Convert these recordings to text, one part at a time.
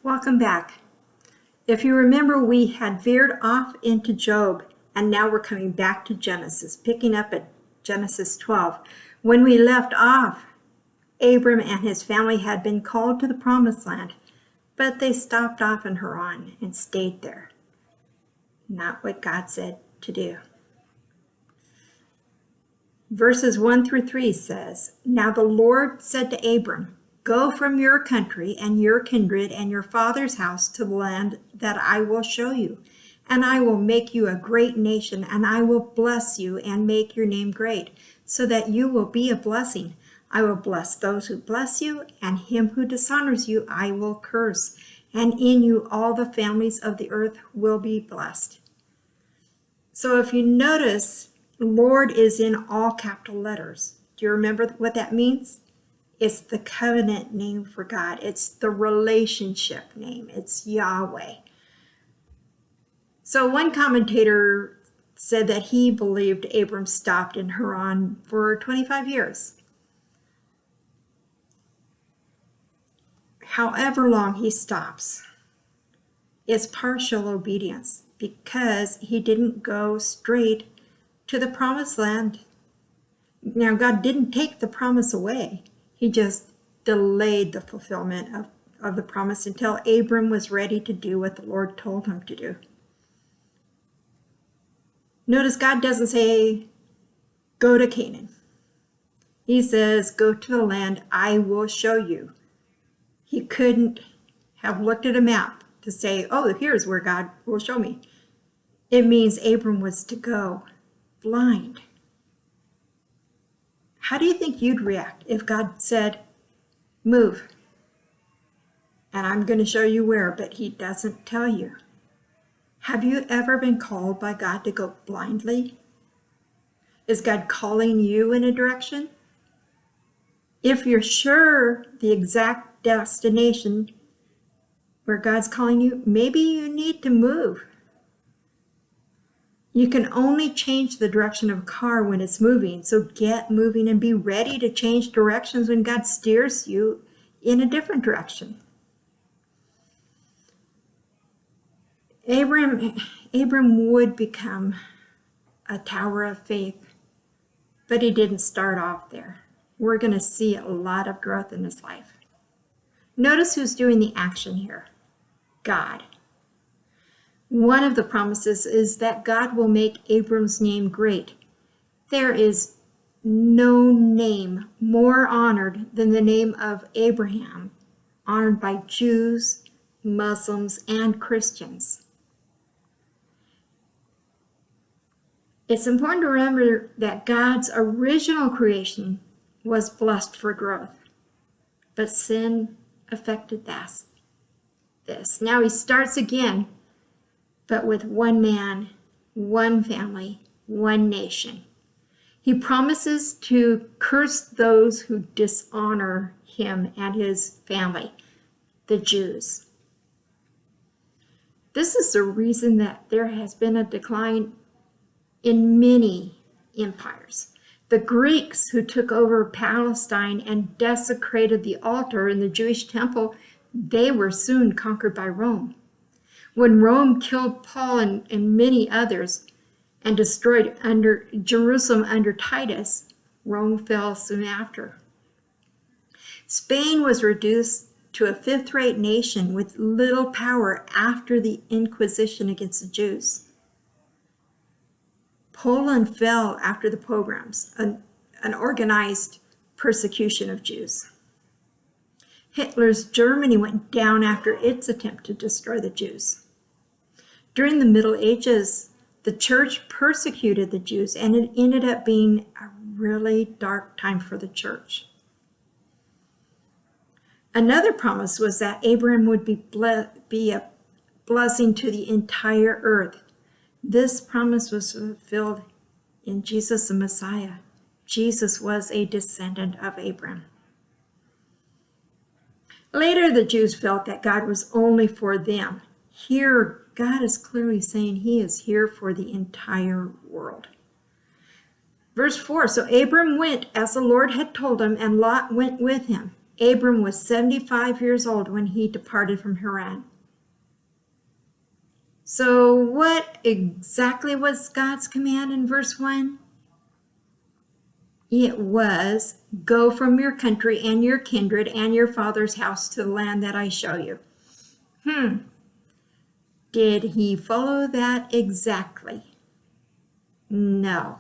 Welcome back. If you remember, we had veered off into Job, and now we're coming back to Genesis, picking up at Genesis 12. When we left off, Abram and his family had been called to the promised land, but they stopped off in Haran and stayed there. Not what God said to do. Verses 1 through 3 says, Now the Lord said to Abram, Go from your country and your kindred and your father's house to the land that I will show you, and I will make you a great nation, and I will bless you and make your name great, so that you will be a blessing. I will bless those who bless you, and him who dishonors you I will curse, and in you all the families of the earth will be blessed. So if you notice, Lord is in all capital letters. Do you remember what that means? It's the covenant name for God. It's the relationship name. It's Yahweh. So one commentator said that he believed Abram stopped in Haran for 25 years. However long he stops, it's partial obedience because he didn't go straight to the promised land. Now, God didn't take the promise away. He just delayed the fulfillment of the promise until Abram was ready to do what the Lord told him to do. Notice God doesn't say, go to Canaan. He says, go to the land I will show you. He couldn't have looked at a map to say, oh, here's where God will show me. It means Abram was to go blind. How do you think you'd react if God said, move, and I'm going to show you where, but he doesn't tell you? Have you ever been called by God to go blindly? Is God calling you in a direction? If you're sure the exact destination where God's calling you, maybe you need to move. You can only change the direction of a car when it's moving, so get moving and be ready to change directions when God steers you in a different direction. Abram would become a tower of faith, but he didn't start off there. We're going to see a lot of growth in his life. Notice who's doing the action here. God. One of the promises is that God will make Abram's name great. There is no name more honored than the name of Abraham, honored by Jews, Muslims, and Christians. It's important to remember that God's original creation was blessed for growth, but sin affected this. Now he starts again, but with one man, one family, one nation. He promises to curse those who dishonor him and his family, the Jews. This is the reason that there has been a decline in many empires. The Greeks, who took over Palestine and desecrated the altar in the Jewish temple, they were soon conquered by Rome. When Rome killed Paul and many others and destroyed Jerusalem under Titus, Rome fell soon after. Spain was reduced to a fifth-rate nation with little power after the Inquisition against the Jews. Poland fell after the pogroms, an organized persecution of Jews. Hitler's Germany went down after its attempt to destroy the Jews. During the Middle Ages, the church persecuted the Jews, and it ended up being a really dark time for the church. Another promise was that Abraham would be a blessing to the entire earth. This promise was fulfilled in Jesus the Messiah. Jesus was a descendant of Abraham. Later, the Jews felt that God was only for them. Here, God is clearly saying he is here for the entire world. Verse 4, so Abram went as the Lord had told him, and Lot went with him. Abram was 75 years old when he departed from Haran. So what exactly was God's command in verse 1? It was, go from your country and your kindred and your father's house to the land that I show you. Did he follow that exactly? No.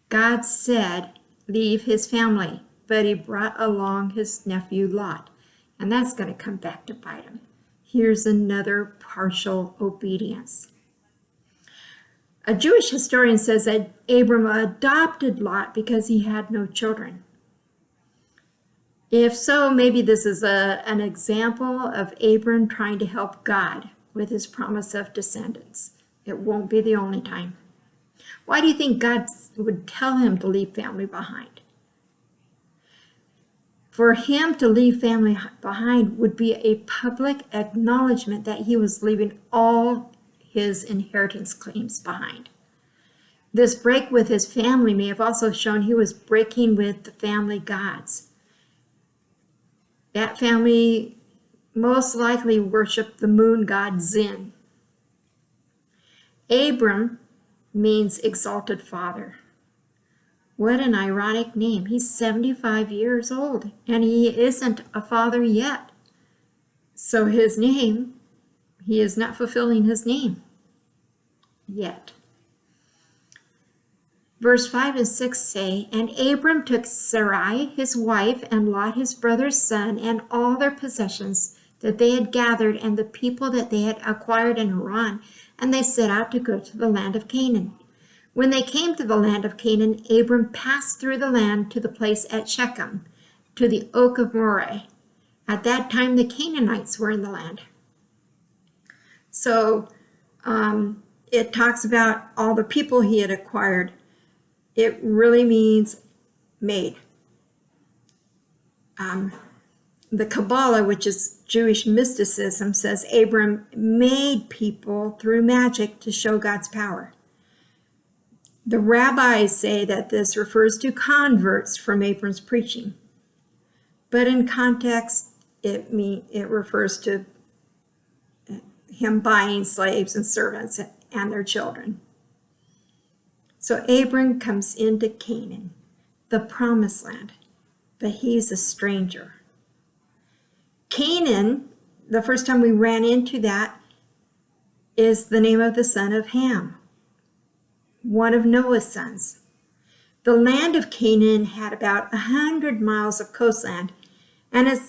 God said, leave his family, but he brought along his nephew Lot, and that's going to come back to bite him. Here's another partial obedience. A Jewish historian says that Abram adopted Lot because he had no children. If so, maybe this is an example of Abram trying to help God with his promise of descendants. It won't be the only time. Why do you think God would tell him to leave family behind? For him to leave family behind would be a public acknowledgement that he was leaving all his inheritance claims behind. This break with his family may have also shown he was breaking with the family gods. That family most likely worshiped the moon god Zin. Abram means exalted father. What an ironic name. He's 75 years old and he isn't a father yet. So his name, he is not fulfilling his name yet. Verse 5 and 6 say, and Abram took Sarai, his wife, and Lot, his brother's son, and all their possessions that they had gathered, and the people that they had acquired in Haran, and they set out to go to the land of Canaan. When they came to the land of Canaan, Abram passed through the land to the place at Shechem, to the oak of Moreh. At that time, the Canaanites were in the land. So it talks about all the people he had acquired. It really means made. The Kabbalah, which is Jewish mysticism, says Abram made people through magic to show God's power. The rabbis say that this refers to converts from Abram's preaching. But in context, it refers to him buying slaves and servants and their children. So Abram comes into Canaan, the promised land, but he's a stranger. Canaan, the first time we ran into that, is the name of the son of Ham, one of Noah's sons. The land of Canaan had about 100 miles of coastland, and at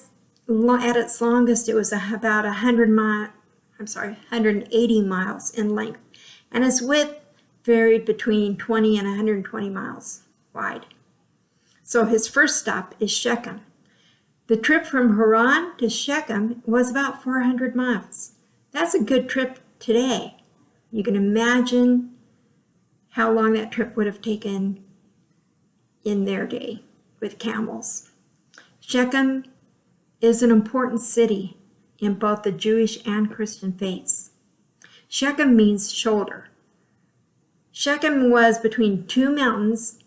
its longest, it was about 180 miles in length, and its width varied between 20 and 120 miles wide. So his first stop is Shechem. The trip from Haran to Shechem was about 400 miles. That's a good trip today. You can imagine how long that trip would have taken in their day with camels. Shechem is an important city in both the Jewish and Christian faiths. Shechem means shoulder. Shechem was between two mountains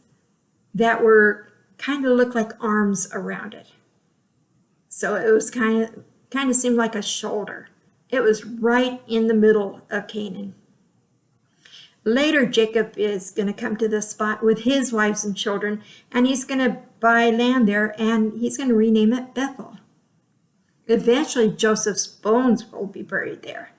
that kind of looked like arms around it. So it was kind of seemed like a shoulder. It was right in the middle of Canaan. Later, Jacob is going to come to this spot with his wives and children, and he's going to buy land there, and he's going to rename it Bethel. Eventually, Joseph's bones will be buried there.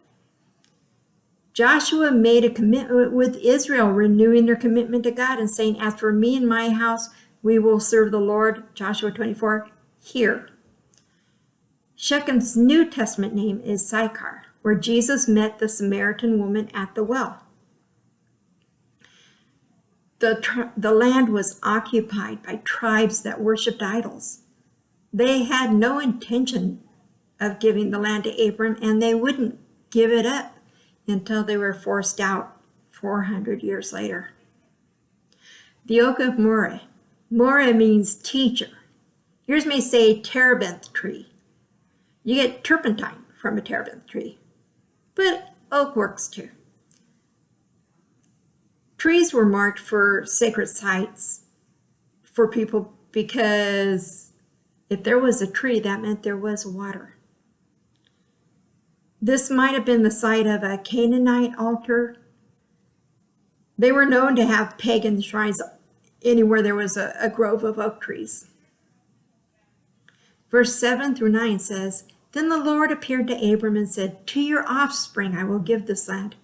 Joshua made a commitment with Israel, renewing their commitment to God and saying, as for me and my house, we will serve the Lord, Joshua 24, here. Shechem's New Testament name is Sychar, where Jesus met the Samaritan woman at the well. The land was occupied by tribes that worshipped idols. They had no intention of giving the land to Abram, and they wouldn't give it up until they were forced out 400 years later. The oak of Moreh. Moreh means teacher. Yours may say terebinth tree. You get turpentine from a terebinth tree, but oak works too. Trees were marked for sacred sites for people because If there was a tree, that meant there was water. This might have been the site of a Canaanite altar. They were known to have pagan shrines anywhere there was a grove of oak trees. Verse 7 through 9 says, Then the Lord appeared to Abram and said, To your offspring I will give this land.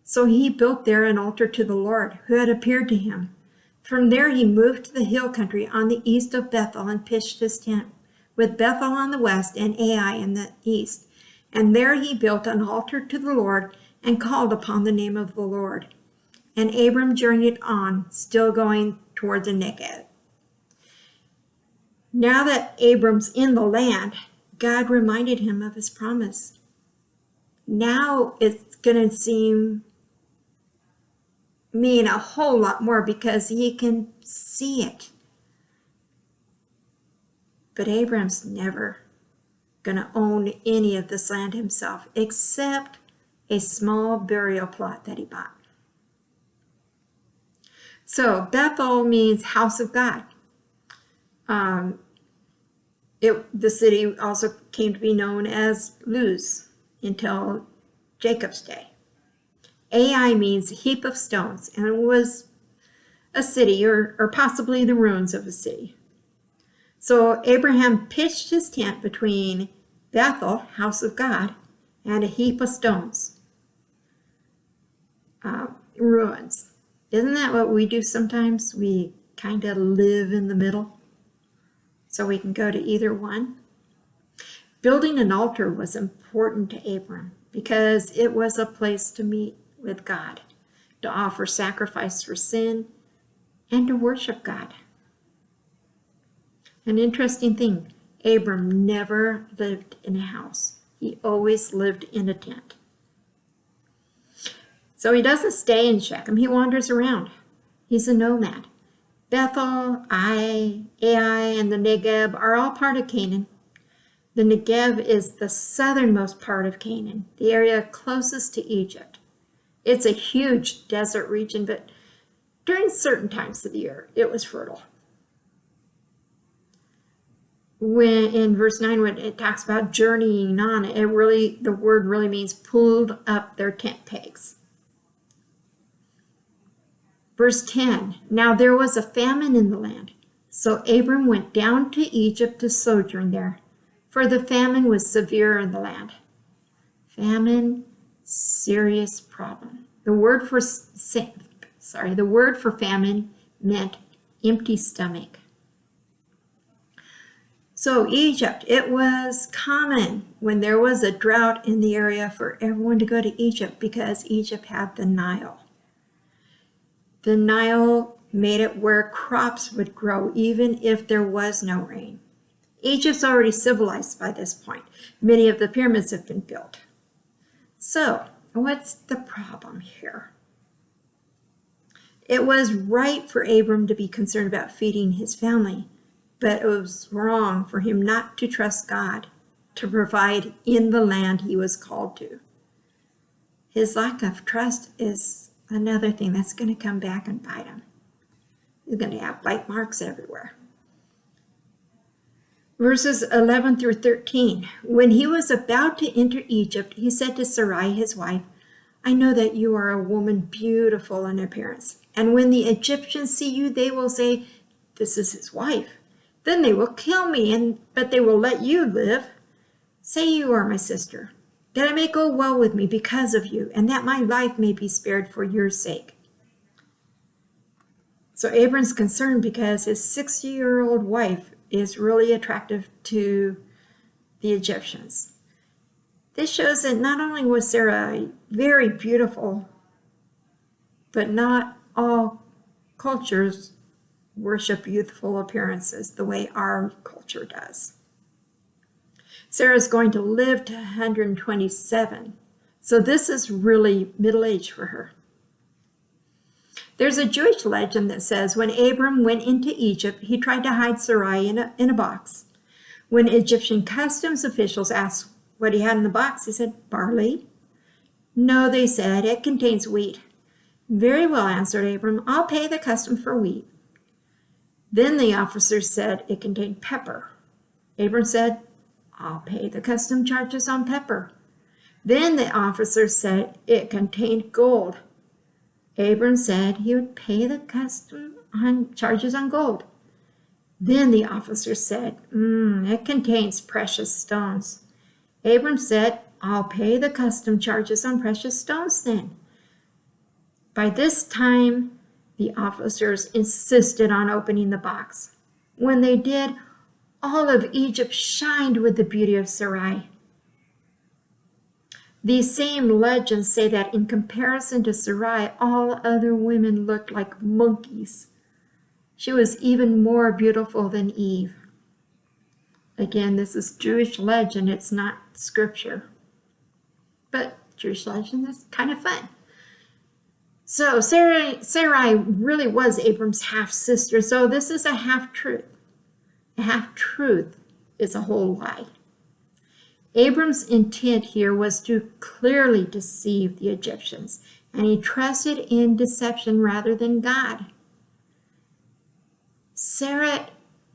So he built there an altar to the Lord, who had appeared to him. From there he moved to the hill country on the east of Bethel and pitched his tent, with Bethel on the west and Ai in the east. And there he built an altar to the Lord and called upon the name of the Lord. And Abram journeyed on, still going toward the Negev. Now that Abram's in the land, God reminded him of his promise. Now it's going to mean a whole lot more because he can see it. But Abram's never going to own any of this land himself, except a small burial plot that he bought. So Bethel means house of God. The city also came to be known as Luz until Jacob's day. Ai means heap of stones, and it was a city or possibly the ruins of a city. So Abraham pitched his tent between Bethel, house of God, and a heap of stones, ruins. Isn't that what we do sometimes? We kind of live in the middle so we can go to either one. Building an altar was important to Abram because it was a place to meet with God, to offer sacrifice for sin, and to worship God. An interesting thing, Abram never lived in a house. He always lived in a tent. So he doesn't stay in Shechem, he wanders around. He's a nomad. Bethel, Ai, and the Negev are all part of Canaan. The Negev is the southernmost part of Canaan, the area closest to Egypt. It's a huge desert region, but during certain times of the year, it was fertile. When in verse 9, when it talks about journeying on, the word really means pulled up their tent pegs. Verse 10, Now there was a famine in the land, so Abram went down to Egypt to sojourn there, for the famine was severe in the land. Famine, serious problem. The word for famine meant empty stomach. So Egypt, it was common when there was a drought in the area for everyone to go to Egypt because Egypt had the Nile. The Nile made it where crops would grow even if there was no rain. Egypt's already civilized by this point. Many of the pyramids have been built. So, what's the problem here? It was right for Abram to be concerned about feeding his family, but it was wrong for him not to trust God to provide in the land he was called to. His lack of trust is another thing that's going to come back and bite him. He's going to have bite marks everywhere. Verses 11 through 13. When he was about to enter Egypt, he said to Sarai, his wife, I know that you are a woman beautiful in appearance. And when the Egyptians see you, they will say, this is his wife. Then they will kill me, but they will let you live. Say you are my sister, that it may go well with me because of you, and that my life may be spared for your sake. So Abram's concerned because his 60-year-old wife is really attractive to the Egyptians. This shows that not only was Sarah very beautiful, but not all cultures worship youthful appearances the way our culture does. Sarah's going to live to 127, so this is really middle age for her. There's a Jewish legend that says when Abram went into Egypt, he tried to hide Sarai in a box. When Egyptian customs officials asked what he had in the box, he said, barley. No, they said, it contains wheat. Very well, answered Abram, I'll pay the custom for wheat. Then the officers said it contained pepper. Abram said, I'll pay the custom charges on pepper. Then the officer said it contained gold. Abram said he would pay the custom charges on gold. Then the officer said, it contains precious stones. Abram said, I'll pay the custom charges on precious stones then. By this time, the officers insisted on opening the box. When they did, all of Egypt shined with the beauty of Sarai. These same legends say that in comparison to Sarai, all other women looked like monkeys. She was even more beautiful than Eve. Again, this is Jewish legend, it's not scripture. But Jewish legend is kind of fun. So Sarai really was Abram's half-sister, so this is a half-truth. A half-truth is a whole lie. Abram's intent here was to clearly deceive the Egyptians, and he trusted in deception rather than God. Sarah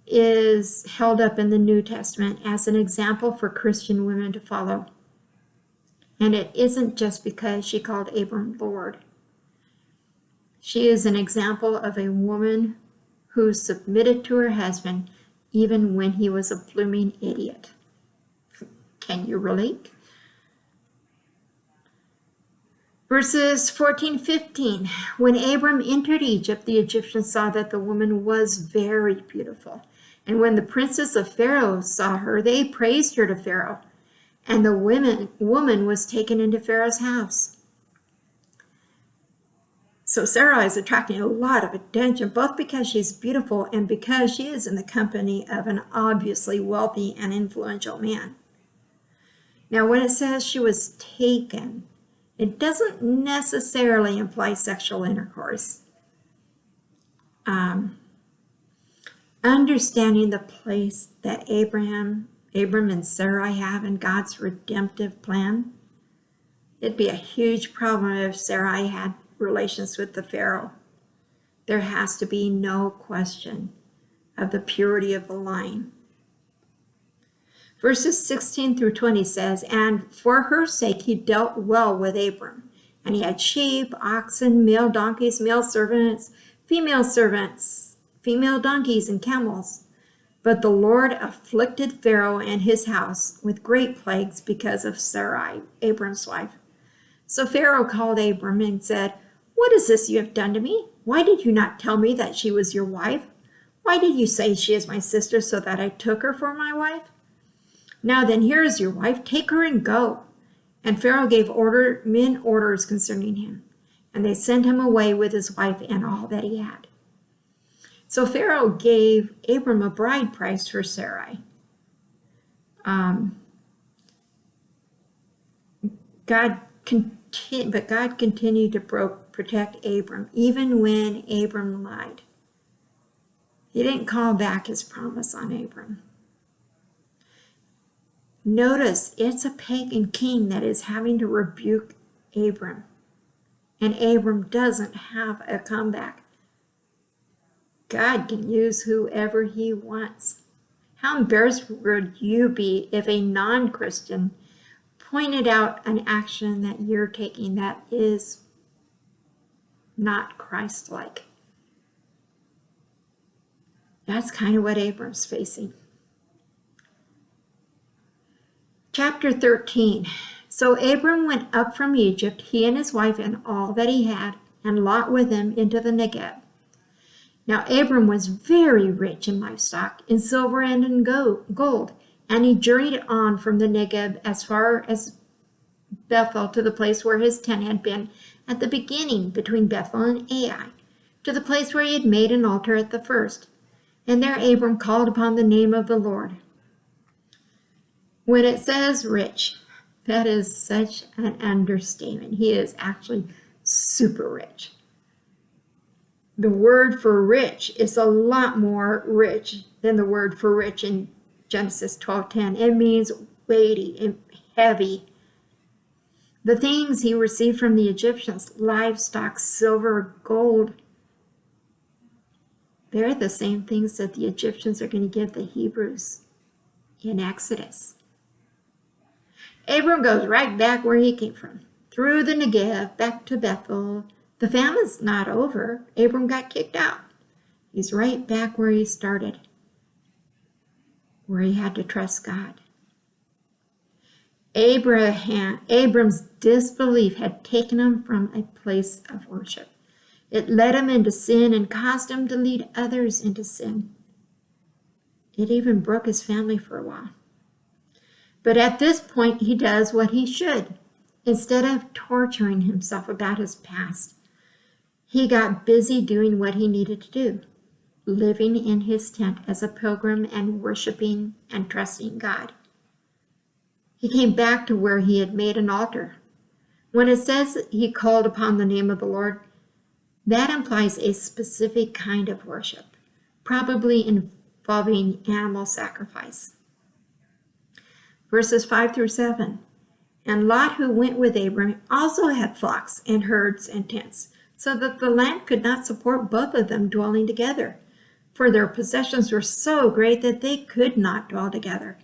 is held up in the New Testament as an example for Christian women to follow. And it isn't just because she called Abram Lord. She is an example of a woman who submitted to her husband even when he was a blooming idiot. Can you relate? Verses 14-15. When Abram entered Egypt, the Egyptians saw that the woman was very beautiful. And when the princes of Pharaoh saw her, they praised her to Pharaoh. And the woman was taken into Pharaoh's house. So Sarah is attracting a lot of attention, both because she's beautiful and because she is in the company of an obviously wealthy and influential man. Now, when it says she was taken, it doesn't necessarily imply sexual intercourse. Understanding the place that Abram and Sarai have in God's redemptive plan, it'd be a huge problem if Sarai had relations with the Pharaoh. There has to be no question of the purity of the line. Verses 16-20 says, And for her sake he dealt well with Abram, and he had sheep, oxen, male donkeys, male servants, female donkeys, and camels. But the Lord afflicted Pharaoh and his house with great plagues because of Sarai, Abram's wife. So Pharaoh called Abram and said, What is this you have done to me? Why did you not tell me that she was your wife? Why did you say she is my sister so that I took her for my wife? Now then, here is your wife, take her and go. And Pharaoh gave men orders concerning him, and they sent him away with his wife and all that he had. So Pharaoh gave Abram a bride price for Sarai. God continued to protect Abram, even when Abram lied. He didn't call back his promise on Abram. Notice it's a pagan king that is having to rebuke Abram. And Abram doesn't have a comeback. God can use whoever he wants. How embarrassed would you be if a non-Christian pointed out an action that you're taking that is not Christ-like? That's kind of what Abram's facing. Chapter 13. So Abram went up from Egypt, he and his wife and all that he had, and Lot with him into the Negeb. Now Abram was very rich in livestock, in silver and in gold, and he journeyed on from the Negeb as far as Bethel to the place where his tent had been at the beginning between Bethel and Ai, to the place where he had made an altar at the first. And there Abram called upon the name of the Lord. When it says rich, that is such an understatement. He is actually super rich. The word for rich is a lot more rich than the word for rich in Genesis 12:10. It means weighty and heavy. The things he received from the Egyptians, livestock, silver, gold, they're the same things that the Egyptians are going to give the Hebrews. in Exodus. Abram goes right back where he came from, through the Negev, back to Bethel. The famine's not over. Abram got kicked out. He's right back where he started, where he had to trust God. Abram's disbelief had taken him from a place of worship. It led him into sin and caused him to lead others into sin. It even broke his family for a while. But at this point, he does what he should. Instead of torturing himself about his past, he got busy doing what he needed to do, living in his tent as a pilgrim and worshiping and trusting God. He came back to where he had made an altar. When it says he called upon the name of the Lord, that implies a specific kind of worship, probably involving animal sacrifice. Verses 5 through 7. And Lot, who went with Abram, also had flocks and herds and tents, so that the land could not support both of them dwelling together. For their possessions were so great that they could not dwell together.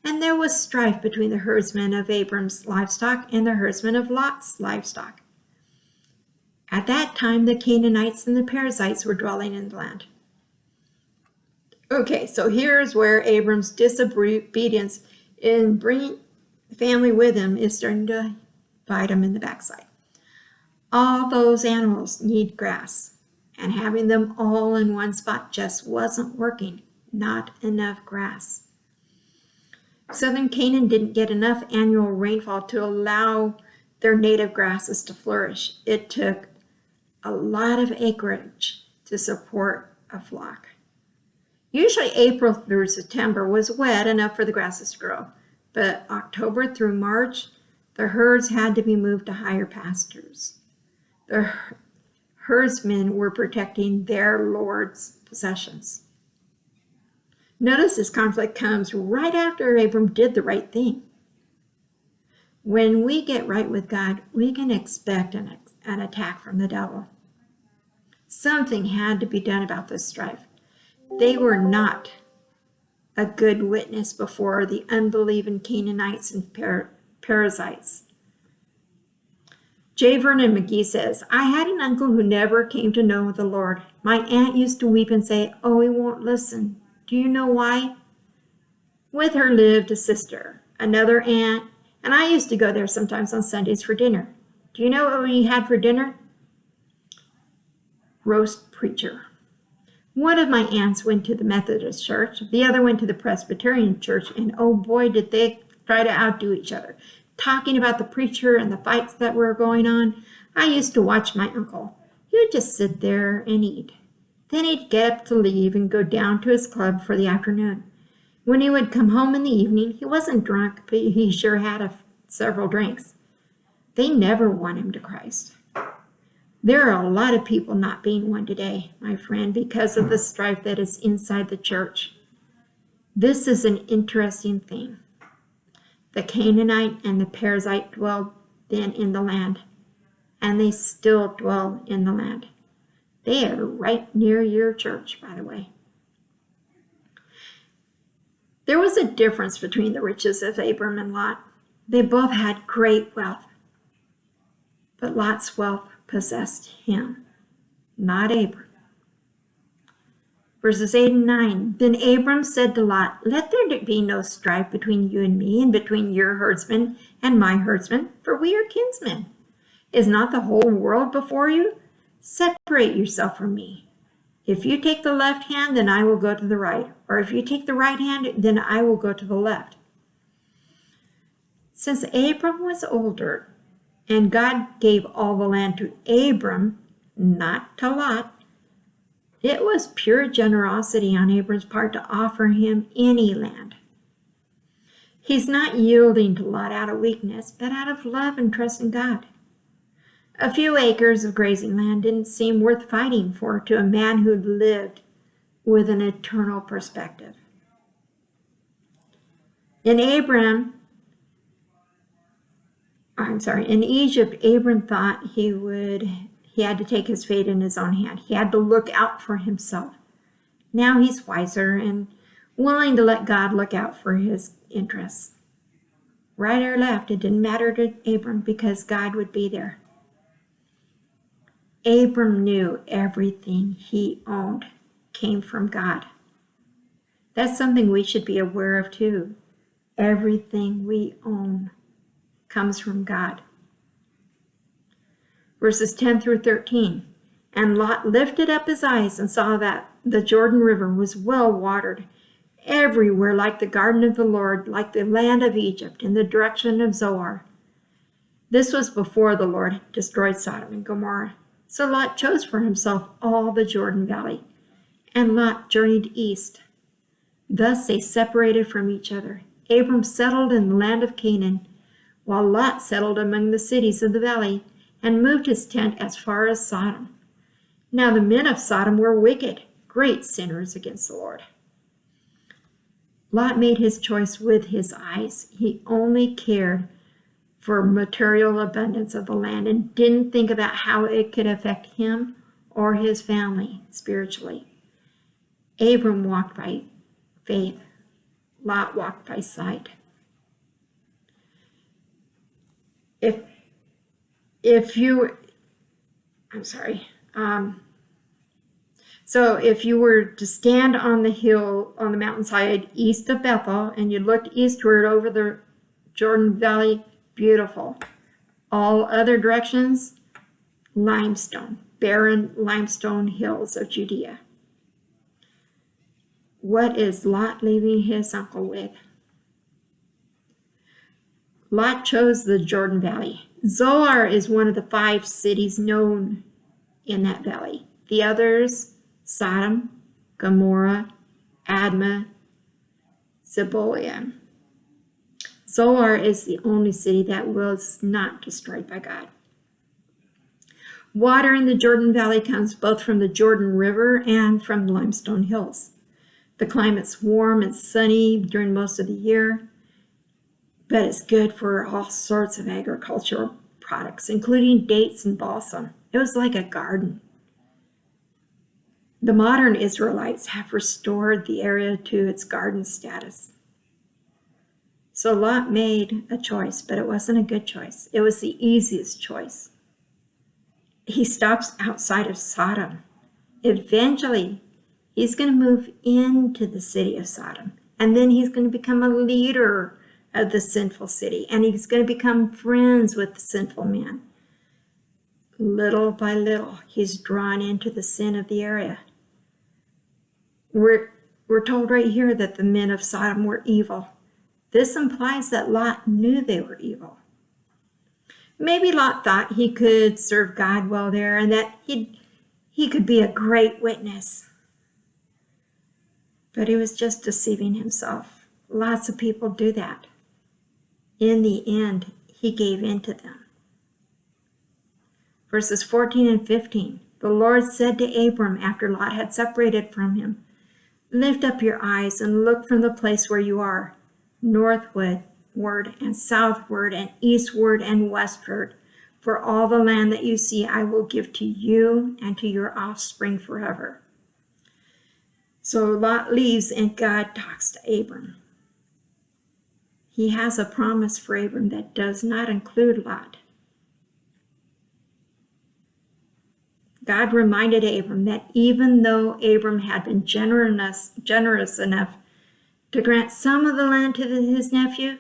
And there was strife between the herdsmen of Abram's livestock and the herdsmen of Lot's livestock. At that time, the Canaanites and the Perizzites were dwelling in the land. Okay, so here's where Abram's disobedience in bringing the family with him is starting to bite him in the backside. All those animals need grass, and having them all in one spot just wasn't working. Not enough grass. Southern Canaan didn't get enough annual rainfall to allow their native grasses to flourish. It took a lot of acreage to support a flock. Usually April through September was wet enough for the grasses to grow, but October through March, the herds had to be moved to higher pastures. The herdsmen were protecting their Lord's possessions. Notice this conflict comes right after Abram did the right thing. When we get right with God, we can expect an attack from the devil. Something had to be done about this strife. They were not a good witness before the unbelieving Canaanites and Perizzites. J. Vernon McGee says, I had an uncle who never came to know the Lord. My aunt used to weep and say, oh, he won't listen. Do you know why? With her lived a sister, another aunt, and I used to go there sometimes on Sundays for dinner. Do you know what we had for dinner? Roast preacher. One of my aunts went to the Methodist church, the other went to the Presbyterian church, and oh boy, did they try to outdo each other, talking about the preacher and the fights that were going on. I used to watch my uncle. He would just sit there and eat. Then he'd get up to leave and go down to his club for the afternoon. When he would come home in the evening, he wasn't drunk, but he sure had several drinks. They never won him to Christ. There are a lot of people not being won today, my friend, because of the strife that is inside the church. This is an interesting thing. The Canaanite and the Perizzite dwelled then in the land, and they still dwell in the land. They are right near your church, by the way. There was a difference between the riches of Abram and Lot. They both had great wealth, but Lot's wealth possessed him, not Abram. Verses 8 and 9. Then Abram said to Lot, let there be no strife between you and me, and between your herdsmen and my herdsmen, for we are kinsmen. Is not the whole world before you? Separate yourself from me. If you take the left hand, then I will go to the right. Or if you take the right hand, then I will go to the left. Since Abram was older, and God gave all the land to Abram, not to Lot, it was pure generosity on Abram's part to offer him any land. He's not yielding to Lot out of weakness, but out of love and trust in God. A few acres of grazing land didn't seem worth fighting for to a man who'd lived with an eternal perspective. In Egypt, Abram thought he had to take his fate in his own hand. He had to look out for himself. Now he's wiser and willing to let God look out for his interests. Right or left, it didn't matter to Abram because God would be there. Abram knew everything he owned came from God. That's something we should be aware of too. Everything we own comes from God. Verses 10 through 13. And Lot lifted up his eyes and saw that the Jordan River was well watered, everywhere like the garden of the Lord, like the land of Egypt, in the direction of Zoar. This was before the Lord destroyed Sodom and Gomorrah. So Lot chose for himself all the Jordan Valley, and Lot journeyed east. Thus they separated from each other. Abram settled in the land of Canaan, while Lot settled among the cities of the valley, and moved his tent as far as Sodom. Now the men of Sodom were wicked, great sinners against the Lord. Lot made his choice with his eyes. He only cared for material abundance of the land and didn't think about how it could affect him or his family spiritually. Abram walked by faith. Lot walked by sight. So if you were to stand on the hill on the mountainside east of Bethel and you looked eastward over the Jordan Valley, beautiful. All other directions, limestone, barren limestone hills of Judea. What is Lot leaving his uncle with? Lot chose the Jordan Valley. Zoar is one of the 5 cities known in that valley. The others, Sodom, Gomorrah, Admah, Zeboiim. Zoar is the only city that was not destroyed by God. Water in the Jordan Valley comes both from the Jordan River and from the limestone hills. The climate's warm and sunny during most of the year, but it's good for all sorts of agricultural products, including dates and balsam. It was like a garden. The modern Israelites have restored the area to its garden status. So Lot made a choice, but it wasn't a good choice. It was the easiest choice. He stops outside of Sodom. Eventually, he's going to move into the city of Sodom, and then he's going to become a leader of the sinful city, and he's going to become friends with the sinful men. Little by little, he's drawn into the sin of the area. We're told right here that the men of Sodom were evil. This implies that Lot knew they were evil. Maybe Lot thought he could serve God well there and that he could be a great witness. But he was just deceiving himself. Lots of people do that. In the end, he gave in to them. Verses 14 and 15. The Lord said to Abram after Lot had separated from him, "Lift up your eyes and look from the place where you are, northward and southward and eastward and westward. For all the land that you see I will give to you and to your offspring forever." So Lot leaves and God talks to Abram. He has a promise for Abram that does not include Lot. God reminded Abram that even though Abram had been generous enough to grant some of the land to his nephew,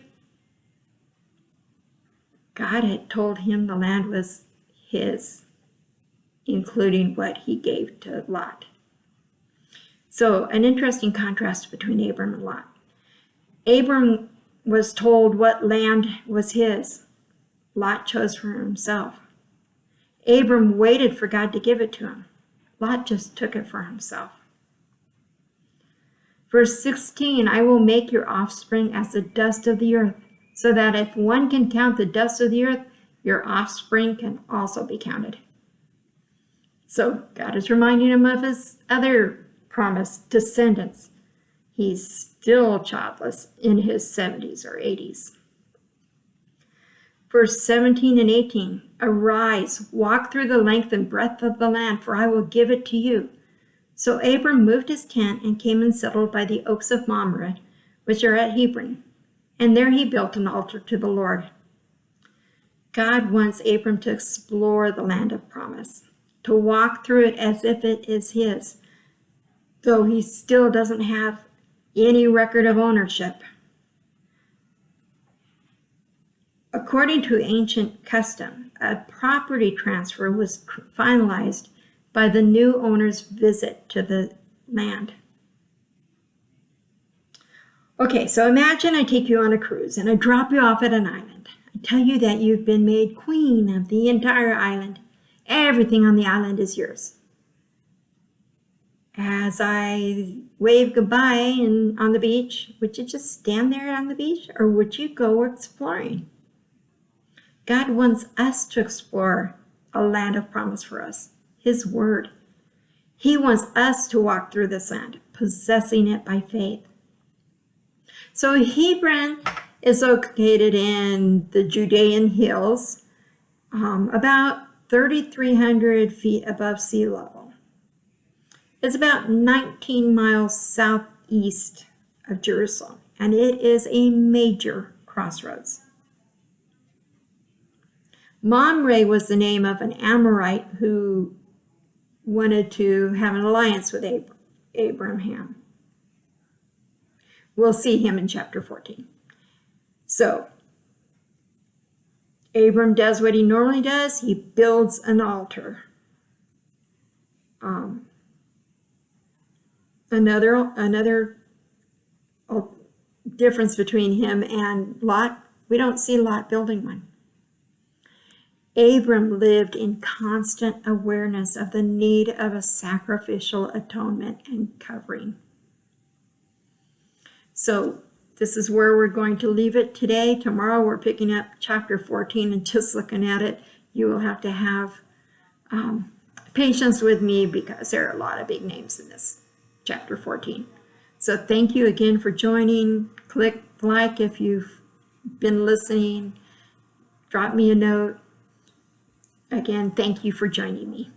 God had told him the land was his, including what he gave to Lot. So, an interesting contrast between Abram and Lot. Abram was told what land was his. Lot chose for himself. Abram waited for God to give it to him. Lot just took it for himself. Verse 16, I will make your offspring as the dust of the earth, so that if one can count the dust of the earth, your offspring can also be counted. So God is reminding him of his other promise, descendants. He's still childless in his 70s or 80s. Verse 17 and 18, arise, walk through the length and breadth of the land, for I will give it to you. So Abram moved his tent and came and settled by the oaks of Mamre, which are at Hebron. And there he built an altar to the Lord. God wants Abram to explore the land of promise, to walk through it as if it is his, though he still doesn't have any record of ownership. According to ancient custom, a property transfer was finalized by the new owner's visit to the land. Okay, so imagine I take you on a cruise and I drop you off at an island. I tell you that you've been made queen of the entire island. Everything on the island is yours. As I wave goodbye on the beach, would you just stand there on the beach or would you go exploring? God wants us to explore a land of promise for us, His Word. He wants us to walk through this land, possessing it by faith. So Hebron is located in the Judean hills, about 3,300 feet above sea level. It's about 19 miles southeast of Jerusalem, and it is a major crossroads. Mamre was the name of an Amorite who wanted to have an alliance with Abraham. We'll see him in chapter 14. So, Abram does what he normally does. He builds an altar. Another difference between him and Lot, we don't see Lot building one. Abram lived in constant awareness of the need of a sacrificial atonement and covering. So this is where we're going to leave it today. Tomorrow we're picking up chapter 14, and just looking at it, you will have to have patience with me because there are a lot of big names in this chapter 14. So thank you again for joining. Click like if you've been listening. Drop me a note. Again, thank you for joining me.